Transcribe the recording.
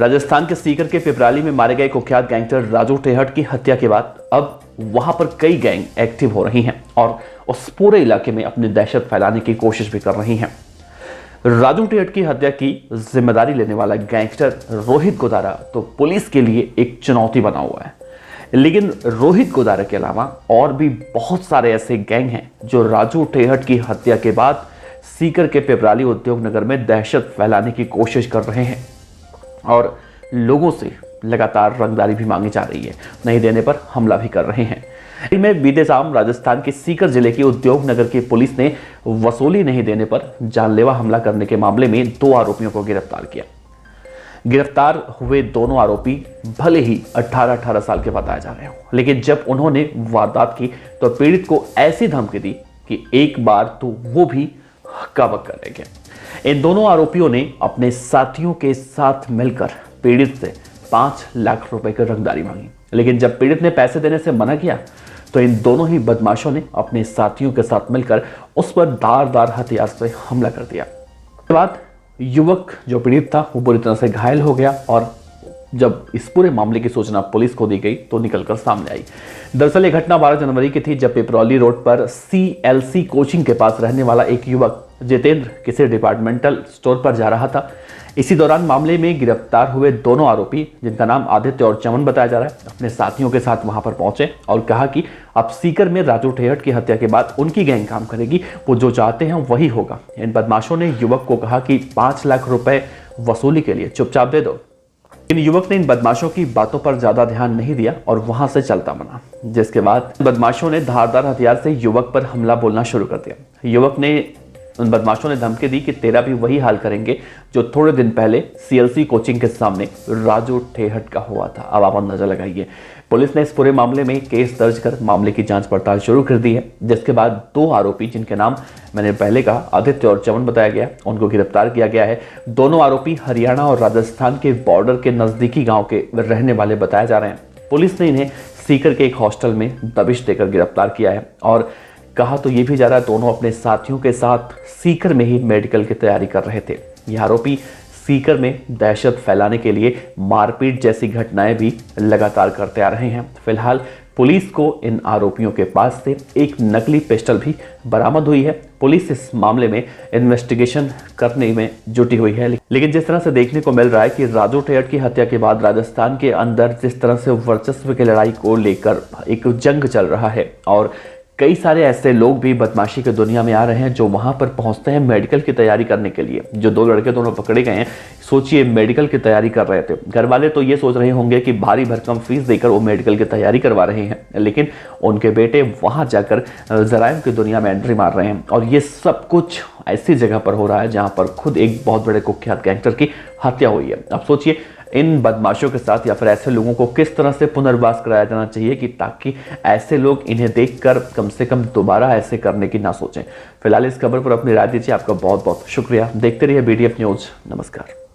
राजस्थान के सीकर के पिपराली में मारे गए कुख्यात गैंगस्टर राजू टेहट की हत्या के बाद अब वहां पर कई गैंग एक्टिव हो रही हैं और उस पूरे इलाके में अपनी दहशत फैलाने की कोशिश भी कर रही हैं। राजू टेहट की हत्या की जिम्मेदारी लेने वाला गैंगस्टर रोहित गोदारा तो पुलिस के लिए एक चुनौती बना हुआ है, लेकिन रोहित गोदारा के अलावा और भी बहुत सारे ऐसे गैंग हैं जो राजू टेहट की हत्या के बाद सीकर के पिपराली उद्योग नगर में दहशत फैलाने की कोशिश कर रहे हैं और लोगों से लगातार रंगदारी भी मांगी जा रही है, नहीं देने पर हमला भी कर रहे हैं। में बीते शाम राजस्थान के सीकर जिले के उद्योग नगर की पुलिस ने वसूली नहीं देने पर जानलेवा हमला करने के मामले में 2 आरोपियों को गिरफ्तार किया। गिरफ्तार हुए दोनों आरोपी भले ही 18-18 साल के बताए जा रहे हो, लेकिन जब उन्होंने वारदात की तो पीड़ित को ऐसी धमकी दी कि एक बार तो वो भी हक्का बक्का रह गया। इन दोनों आरोपियों ने अपने साथियों के साथ मिलकर पीड़ित से 5 लाख रुपए की रंगदारी मांगी, लेकिन जब पीड़ित ने पैसे देने से मना किया तो इन दोनों ही बदमाशों ने अपने साथियों के साथ मिलकर उस पर धारदार हथियार से हमला कर दिया। इसके बाद युवक जो पीड़ित था वो बुरी तरह से घायल हो गया और जब इस पूरे मामले की सूचना पुलिस को दी गई तो निकलकर सामने आई। दरअसल ये घटना 12 जनवरी की थी, जब पिपरौली रोड पर CLC कोचिंग के पास रहने वाला एक युवक जितेंद्र किसी डिपार्टमेंटल स्टोर पर जा रहा था। इसी दौरान मामले में गिरफ्तार हुए दोनों आरोपी, जिनका नाम आदित्य और चमन बताया जा रहा है, अपने साथियों के साथ वहां पर पहुंचे और कहा कि अब सीकर में राजू टेहट की हत्या के बाद उनकी गैंग काम करेगी, वो जो चाहते हैं वही होगा। इन बदमाशों ने युवक को कहा कि 5 लाख रुपए वसूली के लिए चुपचाप दे दो। इन युवक ने इन बदमाशों की बातों पर ज्यादा ध्यान नहीं दिया और वहां से चलता बना, जिसके बाद बदमाशों ने धारदार हथियार से युवक पर हमला बोलना शुरू कर दिया। युवक ने उन बदमाशों ने धमकी दी कि तेरा भी वही हाल करेंगे जो थोड़े दिन पहले CLC कोचिंग के सामने राजू टेहट का हुआ था। अब आप अंदाजा लगाइए। पुलिस ने इस पूरे मामले में केस दर्ज कर मामले की जांच पड़ताल शुरू कर दी है, जिसके बाद 2 आरोपी, जिनके नाम मैंने पहले कहा आदित्य और चमन बताया गया, उनको गिरफ्तार किया गया है। दोनों आरोपी हरियाणा और राजस्थान के बॉर्डर के नजदीकी गाँव के रहने वाले बताए जा रहे हैं। पुलिस ने इन्हें सीकर के एक हॉस्टल में दबिश देकर गिरफ्तार किया है और कहा तो ये भी जा रहा है दोनों अपने साथियों के साथ सीकर में ही मेडिकल की तैयारी कर रहे थे। ये आरोपी सीकर में दहशत फैलाने के लिए मारपीट जैसी घटनाएं भी लगातार करते आ रहे हैं। फिलहाल पुलिस को इन आरोपियों के पास से एक नकली पिस्टल भी बरामद हुई है। पुलिस इस मामले में इन्वेस्टिगेशन करने में जुटी हुई है, लेकिन जिस तरह से देखने को मिल रहा है कि राजू टेहट की हत्या के बाद राजस्थान के अंदर जिस तरह से वर्चस्व की लड़ाई को लेकर एक जंग चल रहा है और कई सारे ऐसे लोग भी बदमाशी की दुनिया में आ रहे हैं जो वहां पर पहुंचते हैं मेडिकल की तैयारी करने के लिए। जो 2 लड़के दोनों पकड़े गए हैं, सोचिए मेडिकल की तैयारी कर रहे थे। घर वाले तो ये सोच रहे होंगे कि भारी भरकम फीस देकर वो मेडिकल की तैयारी करवा रहे हैं, लेकिन उनके बेटे वहां जाकर जराइम की दुनिया में एंट्री मार रहे हैं और ये सब कुछ ऐसी जगह पर हो रहा है जहां पर खुद एक बहुत बड़े कुख्यात गैंगस्टर की हत्या हुई है। अब सोचिए इन बदमाशों के साथ या फिर ऐसे लोगों को किस तरह से पुनर्वास कराया जाना चाहिए कि ताकि ऐसे लोग इन्हें देखकर कम से कम दोबारा ऐसे करने की ना सोचें। फिलहाल इस खबर पर अपनी राय दीजिए। आपका बहुत बहुत शुक्रिया। देखते रहिए BDF न्यूज। नमस्कार।